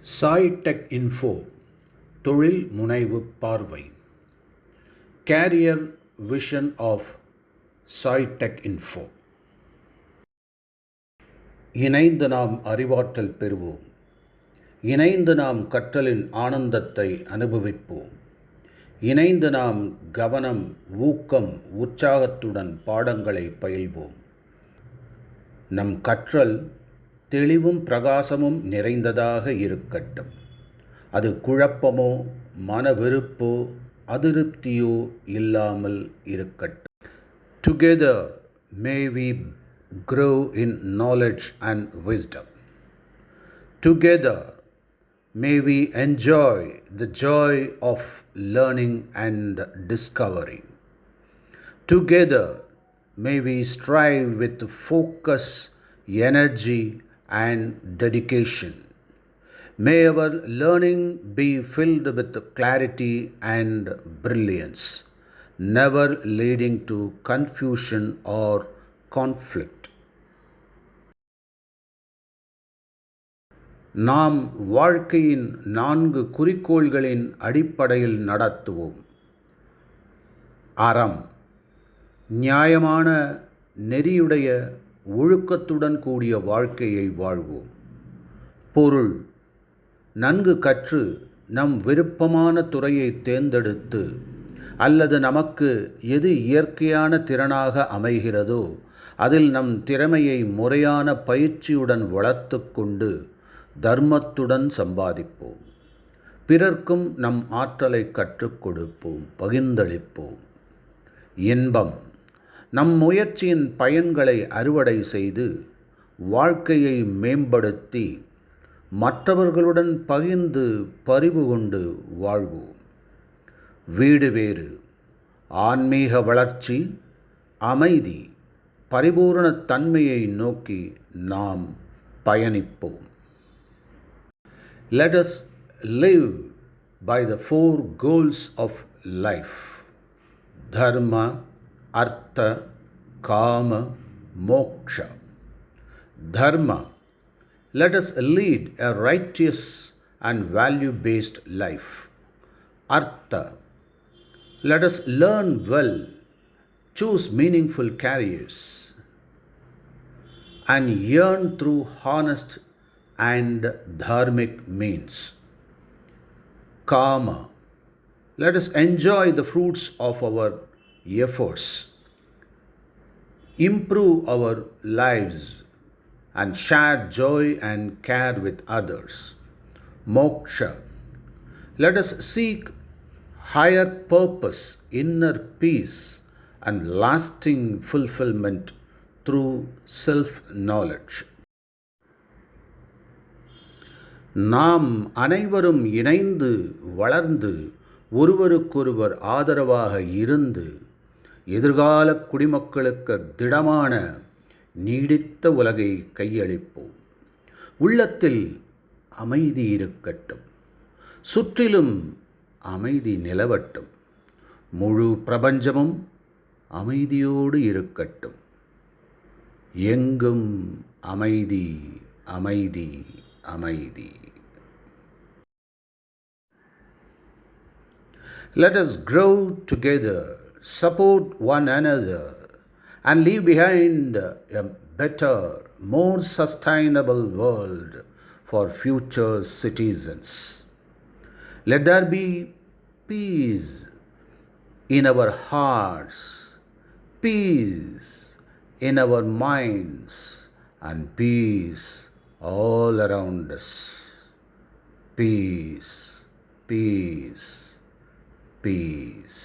Sai Tech info தொழில் முனைவு பார்வை. Career vision of Sai Tech Info. இணைந்து நாம் அறிவாற்றல் பெறுவோம். இணைந்து நாம் கற்றலின் ஆனந்தத்தை அனுபவிப்போம். இணைந்து நாம் கவனம், ஊக்கம், உற்சாகத்துடன் பாடங்களை பயில்வோம். நம் கற்றல் தெளிவும் பிரகாசமும் நிறைந்ததாக இருக்கட்டும். அது குழப்பமோ மனவெறுப்போ அதிருப்தியோ இல்லாமல் இருக்கட்டும். Together may we grow in knowledge and wisdom. Together may we enjoy the joy of learning and discovery. Together may we strive with focus, energy and dedication. May our learning be filled with clarity and brilliance, never leading to confusion or conflict. நாம் வாழ்க்கையின் 4 குறிக்கோள்களின் அடிப்படையில் நடத்துவோம். அறம், நியாயமான நெறியுடைய ஒழுக்கத்துடன் கூடிய வாழ்க்கையை வாழ்வோம். பொருள், நன்கு கற்று நம் விருப்பமான துறையை தேர்ந்தெடுத்து அல்லது நமக்கு எது இயற்கையான திறனாக அமைகிறதோ அதில் நம் திறமையை முறையான பயிற்சியுடன் வளர்த்து கொண்டு தர்மத்துடன் சம்பாதிப்போம். பிறர்க்கும் நம் ஆற்றலை கற்றுக் கொடுப்போம், பகிர்ந்தளிப்போம். இன்பம், நம் முயற்சியின் பயன்களை அறுவடை செய்து வாழ்க்கையை மேம்படுத்தி மற்றவர்களுடன் பகிர்ந்து பரிவு கொண்டு வாழ்வோம். வீடு வேறு, ஆன்மீக வளர்ச்சி, அமைதி, பரிபூரண தன்மையை நோக்கி நாம் பயணிப்போம். Let us live by the 4 goals of life: Dharma, Artha, Kama, Moksha. Dharma, let us lead a righteous and value-based life. Artha, let us learn well, choose meaningful careers, and yearn through honest and dharmic means. Kama, let us enjoy the fruits of our efforts, improve our lives, and share joy and care with others. Moksha, let us seek higher purpose, inner peace, and lasting fulfillment through self-knowledge. நாம் அனைவரும் இணைந்து வளர்ந்து ஒருவருக்கொருவர் ஆதரவாக இருந்து எதிர்கால குடிமக்களுக்கு திடமான நீடித்த உலகை கையளிப்போம். உள்ளத்தில் அமைதி இருக்கட்டும், சுற்றிலும் அமைதி நிலவட்டும், முழு பிரபஞ்சமும் அமைதியோடு இருக்கட்டும். எங்கும் அமைதி, அமைதி, அமைதி. Let us grow together, support one another, and leave behind a better, more sustainable world for future citizens. Let there be peace in our hearts, peace in our minds, and peace all around us. Peace, peace, peace.